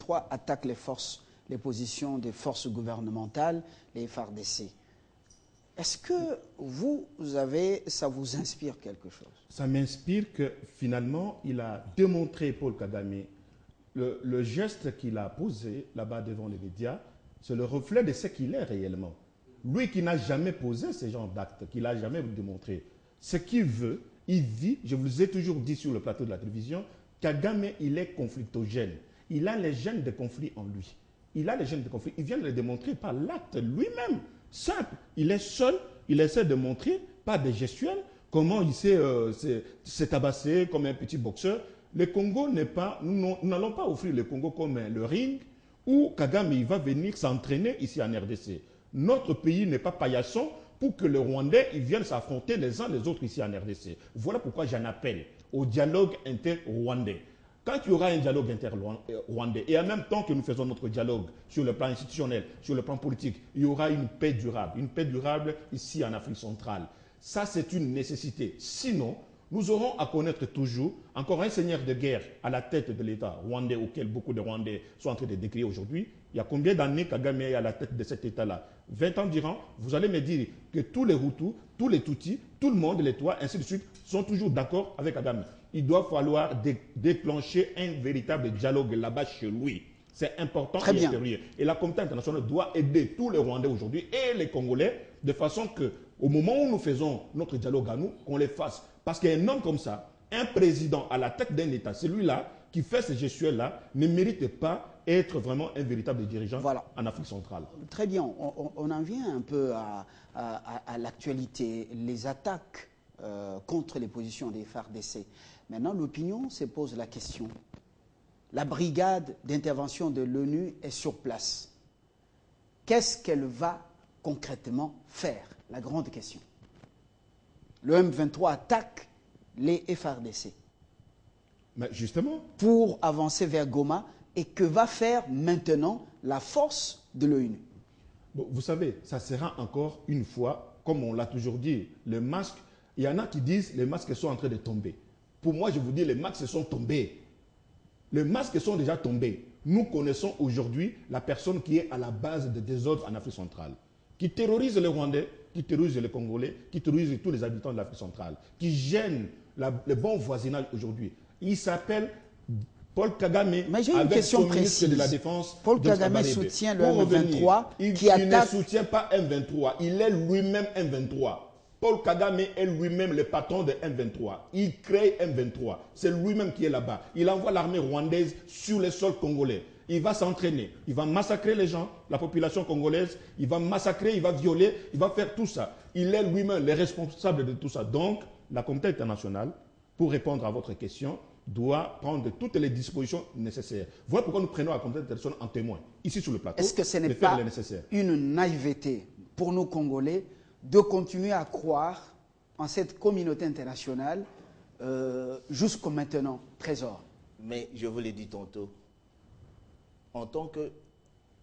M23 attaque les positions des forces gouvernementales, les FARDC. Est-ce que ça vous inspire quelque chose? Ça m'inspire que finalement, il a démontré, Paul Kagame, le geste qu'il a posé là-bas devant les médias, c'est le reflet de ce qu'il est réellement. Lui qui n'a jamais posé ce genre d'actes, qu'il n'a jamais démontré, ce qu'il veut, il vit, je vous ai toujours dit sur le plateau de la télévision, Kagame, il est conflictogène. Il a les gènes de conflit en lui. Il a les gènes de conflit. Il vient de le démontrer par l'acte lui-même. Simple. Il est seul. Il essaie de montrer par des gestuels comment il s'est tabassé comme un petit boxeur. Le Congo n'est pas... Nous n'allons pas offrir le Congo comme le ring où Kagame il va venir s'entraîner ici en RDC. Notre pays n'est pas paillasson pour que les Rwandais ils viennent s'affronter les uns les autres ici en RDC. Voilà pourquoi j'en appelle au dialogue inter-rwandais. Quand il y aura un dialogue inter-rwandais et en même temps que nous faisons notre dialogue sur le plan institutionnel, sur le plan politique, il y aura une paix durable ici en Afrique centrale. Ça, c'est une nécessité. Sinon, nous aurons à connaître toujours encore un seigneur de guerre à la tête de l'État rwandais auquel beaucoup de Rwandais sont en train de décrire aujourd'hui. Il y a combien d'années Kagame est à la tête de cet État-là? 20 ans durant, vous allez me dire que tous les Hutus, tous les Tutsis, tout le monde, les Toits, ainsi de suite, sont toujours d'accord avec Kagame. Il doit falloir déclencher un véritable dialogue là-bas chez lui. C'est important et sérieux. Et la communauté internationale doit aider tous les Rwandais aujourd'hui et les Congolais de façon qu'au moment où nous faisons notre dialogue à nous, qu'on les fasse. Parce qu'un homme comme ça, un président à la tête d'un État, celui-là qui fait ces gestuels-là, ne mérite pas être vraiment un véritable dirigeant en Afrique centrale. Très bien. On en vient un peu à l'actualité, les attaques contre les positions des FARDC. Maintenant, l'opinion se pose la question. La brigade d'intervention de l'ONU est sur place. Qu'est-ce qu'elle va concrètement faire? La grande question. Le M23 attaque les FARDC. Mais justement. Pour avancer vers Goma. Et que va faire maintenant la force de l'ONU? Bon, vous savez, ça sera encore une fois, comme on l'a toujours dit, le masque. Il y en a qui disent que les masques sont en train de tomber. Pour moi, je vous dis, les masques sont tombés. Les masques sont déjà tombés. Nous connaissons aujourd'hui la personne qui est à la base des désordres en Afrique centrale, qui terrorise les Rwandais, qui terrorise les Congolais, qui terrorise tous les habitants de l'Afrique centrale, qui gêne le bon voisinage aujourd'hui. Il s'appelle Paul Kagame. Mais j'ai une question précise. De la Défense. Paul Kagame soutient le M23 qui attaque... Il ne soutient pas M23. Il est lui-même M23. Paul Kagame est lui-même le patron de M23. Il crée M23. C'est lui-même qui est là-bas. Il envoie l'armée rwandaise sur le sol congolais. Il va s'entraîner. Il va massacrer les gens, la population congolaise. Il va massacrer, il va violer, il va faire tout ça. Il est lui-même le responsable de tout ça. Donc, la communauté internationale, pour répondre à votre question, doit prendre toutes les dispositions nécessaires. Voilà pourquoi nous prenons la communauté internationale en témoin, ici sur le plateau. Est-ce que ce n'est pas une naïveté pour nous Congolais de continuer à croire en cette communauté internationale jusqu'au maintenant, Trésor? Mais je vous l'ai dit tantôt, en tant que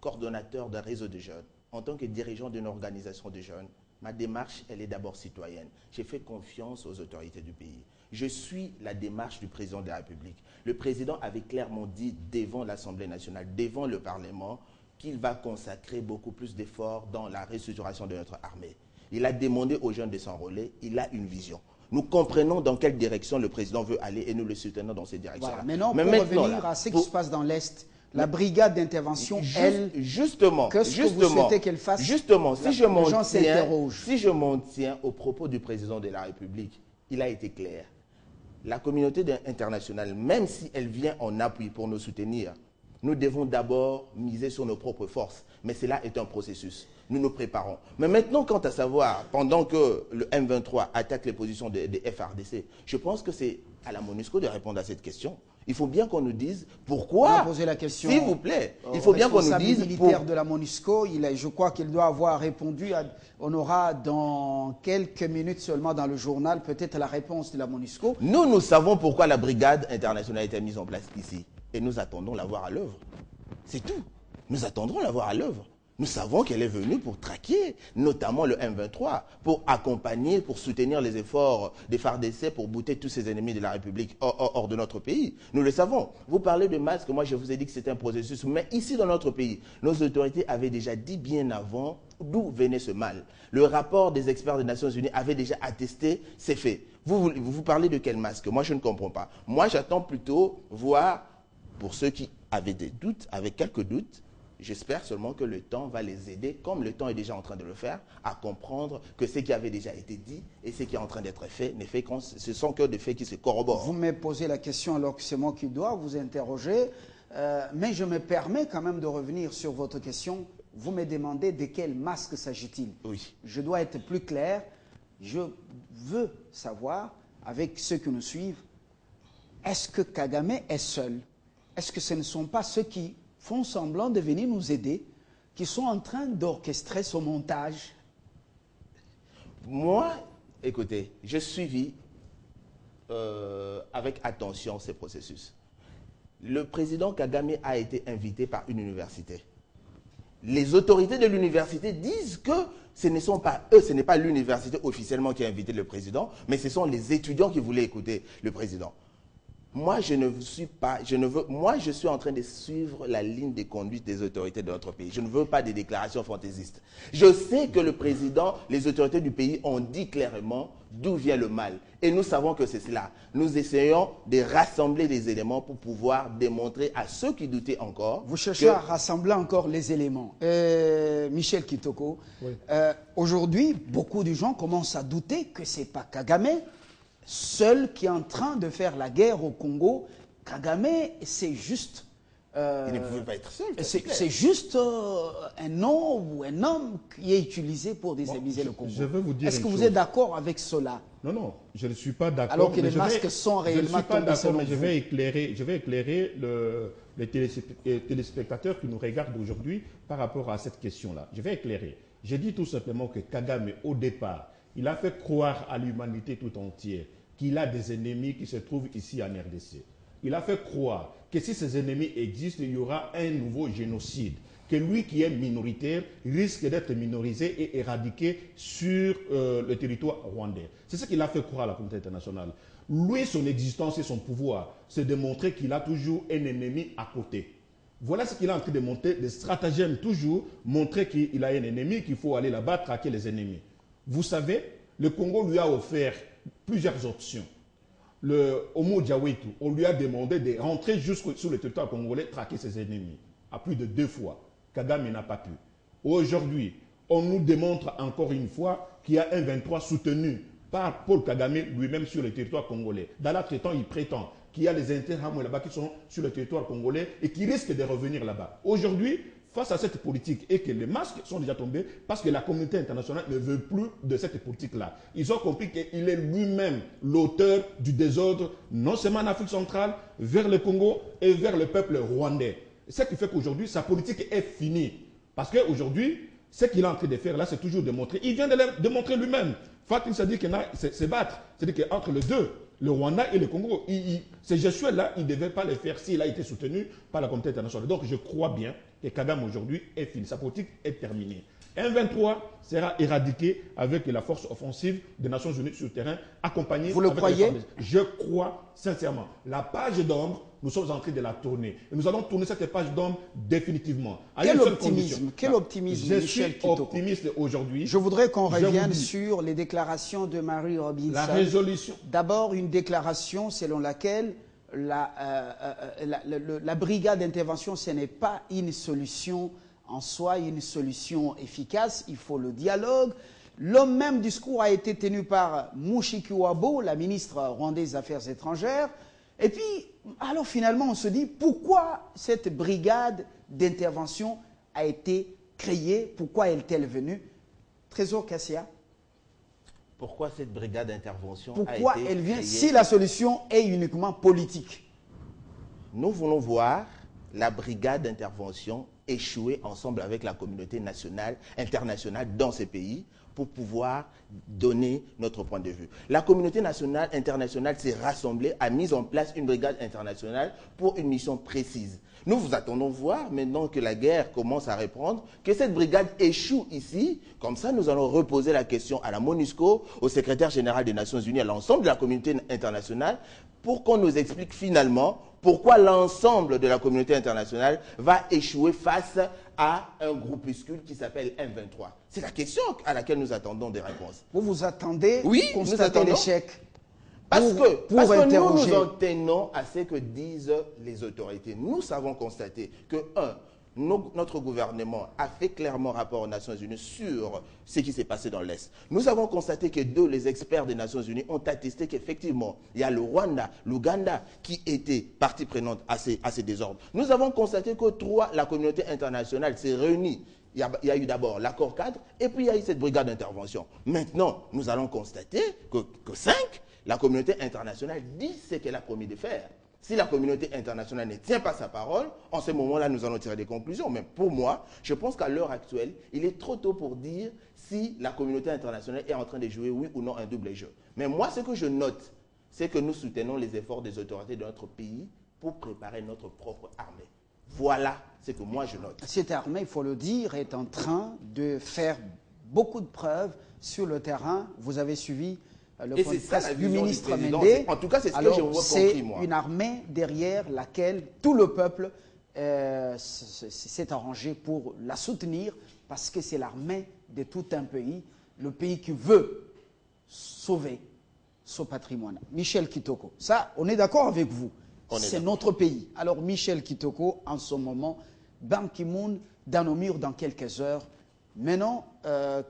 coordonnateur d'un réseau de jeunes, en tant que dirigeant d'une organisation de jeunes, ma démarche, elle est d'abord citoyenne. J'ai fait confiance aux autorités du pays. Je suis la démarche du président de la République. Le président avait clairement dit devant l'Assemblée nationale, devant le Parlement, qu'il va consacrer beaucoup plus d'efforts dans la restructuration de notre armée. Il a demandé aux jeunes de s'enrôler. Il a une vision. Nous comprenons dans quelle direction le président veut aller et nous le soutenons dans cette direction-là. Voilà. Mais pour revenir à ce qui se passe dans l'Est, la brigade d'intervention, elle, justement, qu'est-ce que vous souhaitez qu'elle fasse? Justement, si je m'en tiens aux propos du président de la République, il a été clair. La communauté internationale, même si elle vient en appui pour nous soutenir, nous devons d'abord miser sur nos propres forces. Mais cela est un processus. Nous nous préparons. Mais maintenant, quant à savoir, pendant que le M23 attaque les positions des FARDC, je pense que c'est à la MONUSCO de répondre à cette question. Il faut bien qu'on nous dise pourquoi. Poser la question. S'il vous plaît. Il faut bien qu'on nous dise. Le militaire de la MONUSCO, je crois qu'il doit avoir répondu. On aura dans quelques minutes seulement dans le journal peut-être la réponse de la MONUSCO. Nous savons pourquoi la brigade internationale a été mise en place ici. Et nous attendons la voir à l'œuvre. C'est tout. Nous attendrons la voir à l'œuvre. Nous savons qu'elle est venue pour traquer, notamment le M23, pour accompagner, pour soutenir les efforts des FARDC pour bouter tous ces ennemis de la République hors de notre pays. Nous le savons. Vous parlez de masques, moi je vous ai dit que c'était un processus, mais ici dans notre pays, nos autorités avaient déjà dit bien avant d'où venait ce mal. Le rapport des experts des Nations Unies avait déjà attesté ces faits. Vous parlez de quel masque? Moi je ne comprends pas. Moi j'attends plutôt voir, pour ceux qui avaient des doutes, avec quelques doutes, j'espère seulement que le temps va les aider, comme le temps est déjà en train de le faire, à comprendre que ce qui avait déjà été dit et ce qui est en train d'être fait, ce sont que des faits qui se corroborent. Vous me posez la question alors que c'est moi qui dois vous interroger, mais je me permets quand même de revenir sur votre question. Vous me demandez de quel masque s'agit-il? Oui. Je dois être plus clair. Je veux savoir, avec ceux qui nous suivent, est-ce que Kagame est seul? Est-ce que ce ne sont pas ceux qui font semblant de venir nous aider, qui sont en train d'orchestrer ce montage? Moi, écoutez, j'ai suivi avec attention ces processus. Le président Kagame a été invité par une université. Les autorités de l'université disent que ce ne sont pas eux, ce n'est pas l'université officiellement qui a invité le président, mais ce sont les étudiants qui voulaient écouter le président. Moi, moi, je suis en train de suivre la ligne de conduite des autorités de notre pays. Je ne veux pas des déclarations fantaisistes. Je sais que le président, les autorités du pays ont dit clairement d'où vient le mal. Et nous savons que c'est cela. Nous essayons de rassembler les éléments pour pouvoir démontrer à ceux qui doutaient encore. Vous cherchez à rassembler encore les éléments. Michel Kitoko, oui. Aujourd'hui, beaucoup de gens commencent à douter que ce n'est pas Kagame seul qui est en train de faire la guerre au Congo. Kagame, c'est juste... il ne pouvait pas être seul. C'est juste un nom ou un homme qui est utilisé pour déstabiliser le Congo. Je veux vous dire Est-ce que vous êtes d'accord avec cela? Non, non, je ne suis pas d'accord. Alors que les masques sont réellement tombés selon vous. Je vais éclairer les téléspectateurs qui nous regardent aujourd'hui par rapport à cette question-là. Je vais éclairer. J'ai dit tout simplement que Kagame, au départ, il a fait croire à l'humanité tout entière qu'il a des ennemis qui se trouvent ici en RDC. Il a fait croire que si ces ennemis existent, il y aura un nouveau génocide. Que lui qui est minoritaire risque d'être minorisé et éradiqué sur le territoire rwandais. C'est ce qu'il a fait croire à la communauté internationale. Lui, son existence et son pouvoir, c'est de montrer qu'il a toujours un ennemi à côté. Voilà ce qu'il a en train de montrer, des stratagèmes toujours, montrer qu'il a un ennemi, qu'il faut aller là-bas traquer les ennemis. Vous savez, le Congo lui a offert plusieurs options. Le Homo Diawetu, on lui a demandé de rentrer jusque sur le territoire congolais, traquer ses ennemis, à plus de 2 fois. Kagame n'a pas pu. Aujourd'hui, on nous démontre encore une fois qu'il y a un 23 soutenu par Paul Kagame lui-même sur le territoire congolais. Dans l'autre temps, il prétend qu'il y a les Interahamwe là-bas qui sont sur le territoire congolais et qui risquent de revenir là-bas. Aujourd'hui, face à cette politique et que les masques sont déjà tombés parce que la communauté internationale ne veut plus de cette politique-là. Ils ont compris qu'il est lui-même l'auteur du désordre, non seulement en Afrique centrale, vers le Congo et vers le peuple rwandais. Ce qui fait qu'aujourd'hui, sa politique est finie. Parce qu'aujourd'hui, ce qu'il est en train de faire là, c'est toujours de montrer. Il vient de le démontrer lui-même. Fatim s'est dit qu'il se battre. C'est-à-dire qu'entre les deux, le Rwanda et le Congo, ces gestuels-là, il ne devait pas les faire s'il a été soutenu par la communauté internationale. Donc je crois bien que Kagame aujourd'hui est fini. Sa politique est terminée. M23 sera éradiqué avec la force offensive des Nations Unies sur le terrain, accompagnée. Vous le croyez? Je crois sincèrement. La page d'ombre, nous sommes en train de la tourner. Et nous allons tourner cette page d'ombre définitivement. Quel optimisme, je suis optimiste aujourd'hui. Je voudrais qu'on revienne sur les déclarations de Marie Robinson. La résolution. D'abord, une déclaration selon laquelle la brigade d'intervention, ce n'est pas une solution en soi, une solution efficace. Il faut le dialogue. Le même discours a été tenu par Mushiki Wabo, la ministre rwandaise des Affaires étrangères. Et puis, alors finalement, on se dit, pourquoi cette brigade d'intervention a été créée? Pourquoi est-elle venue? Trésor Kassia. Pourquoi cette brigade d'intervention a été créée? Si la solution est uniquement politique? Nous voulons voir la brigade d'intervention échouer ensemble avec la communauté nationale, internationale dans ces pays pour pouvoir donner notre point de vue. La communauté nationale, internationale s'est rassemblée, a mis en place une brigade internationale pour une mission précise. Nous vous attendons voir, maintenant que la guerre commence à reprendre, que cette brigade échoue ici. Comme ça, nous allons reposer la question à la MONUSCO, au secrétaire général des Nations Unies, à l'ensemble de la communauté internationale, pour qu'on nous explique finalement pourquoi l'ensemble de la communauté internationale va échouer face à un groupuscule qui s'appelle M23. C'est la question à laquelle nous attendons des réponses. Vous vous attendez Oui, à constater l'échec parce que nous nous en interroger. tenons à ce que disent les autorités. Nous savons constater que, notre gouvernement a fait clairement rapport aux Nations Unies sur ce qui s'est passé dans l'Est. Nous avons constaté que les experts des Nations Unies ont attesté qu'effectivement, il y a le Rwanda, l'Ouganda qui étaient partie prenante à ces désordres. Nous avons constaté que la communauté internationale s'est réunie. Il y a eu d'abord l'accord cadre et puis il y a eu cette brigade d'intervention. Maintenant, nous allons constater que 5, la communauté internationale dit ce qu'elle a promis de faire. Si la communauté internationale ne tient pas sa parole, en ce moment-là, nous allons tirer des conclusions. Mais pour moi, je pense qu'à l'heure actuelle, il est trop tôt pour dire si la communauté internationale est en train de jouer, oui ou non, un double jeu. Mais moi, ce que je note, c'est que nous soutenons les efforts des autorités de notre pays pour préparer notre propre armée. Voilà ce que moi je note. Cette armée, il faut le dire, est en train de faire beaucoup de preuves sur le terrain. Vous avez suivi le point de presse du ministre Méndé. En tout cas, c'est ce que je vois compris, moi. C'est une armée derrière laquelle tout le peuple s'est arrangé pour la soutenir parce que c'est l'armée de tout un pays, le pays qui veut sauver son patrimoine. Michel Kitoko, ça, on est d'accord avec vous. C'est notre pays. Alors, Michel Kitoko, en ce moment, Ban Ki-moon dans nos murs dans quelques heures. Maintenant,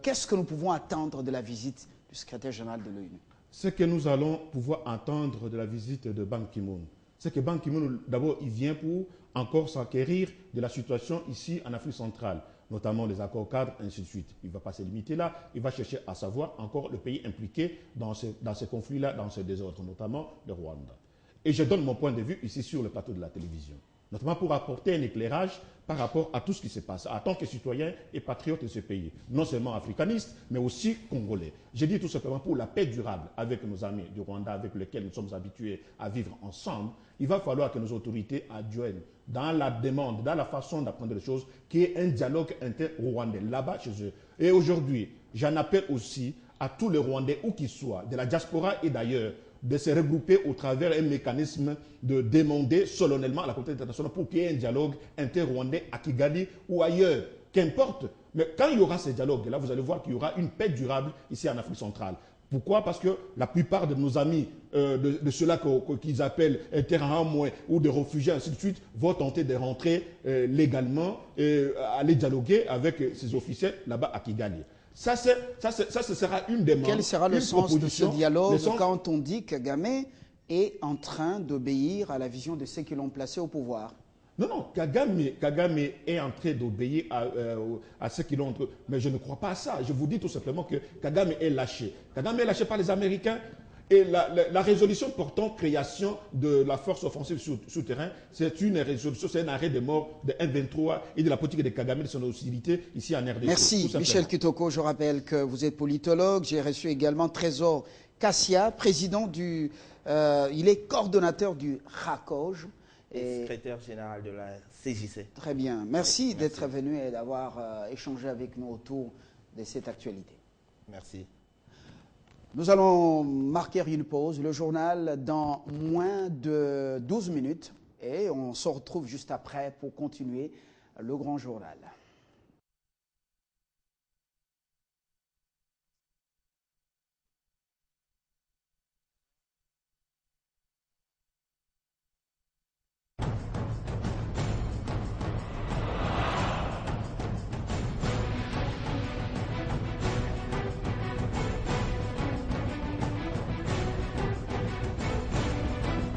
qu'est-ce que nous pouvons attendre de la visite du secrétaire général de l'ONU? Ce que nous allons pouvoir entendre de la visite de Ban Ki-moon, c'est que Ban Ki-moon, d'abord, il vient pour encore s'enquérir de la situation ici en Afrique centrale, notamment les accords cadres, ainsi de suite. Il ne va pas se limiter là, il va chercher à savoir encore le pays impliqué dans ces conflits-là, dans ces désordres, notamment le Rwanda. Et je donne mon point de vue ici sur le plateau de la télévision, notamment pour apporter un éclairage par rapport à tout ce qui se passe, en tant que citoyen et patriote de ce pays, non seulement africaniste, mais aussi congolais. Je dis tout simplement pour la paix durable avec nos amis du Rwanda, avec lesquels nous sommes habitués à vivre ensemble, il va falloir que nos autorités adjoignent dans la demande, dans la façon d'apprendre les choses, qu'il y ait un dialogue inter-rwandais là-bas chez eux. Et aujourd'hui, j'en appelle aussi à tous les Rwandais, où qu'ils soient, de la diaspora et d'ailleurs, de se regrouper au travers d'un mécanisme de demander solennellement à la communauté internationale pour qu'il y ait un dialogue inter-rwandais à Kigali ou ailleurs, qu'importe. Mais quand il y aura ce dialogue-là, vous allez voir qu'il y aura une paix durable ici en Afrique centrale. Pourquoi? Parce que la plupart de nos amis, de ceux-là qu'ils appellent terrain ou des réfugiés, ainsi de suite, vont tenter de rentrer légalement et aller dialoguer avec ces officiels là-bas à Kigali. Ça, ce sera une demande. Quel sera le sens de ce dialogue quand on dit que Kagame est en train d'obéir à la vision de ceux qui l'ont placé au pouvoir? Non, non, Kagame est en train d'obéir à ceux qui l'ont... Mais je ne crois pas à ça. Je vous dis tout simplement que Kagame est lâché. Kagame est lâché par les Américains. Et la résolution portant création de la force offensive souterraine, c'est une résolution, c'est un arrêt de mort de M23 et de la politique de Kagame, de son hostilité ici en RDC. Merci Michel Kitoko. Je rappelle que vous êtes politologue. J'ai reçu également Trésor Kassia, président du... il est coordonnateur du RACOJ. Et secrétaire général de la CJC. Très bien. Merci d'être venu et d'avoir échangé avec nous autour de cette actualité. Merci. Nous allons marquer une pause, le journal dans moins de 12 minutes et on se retrouve juste après pour continuer le grand journal.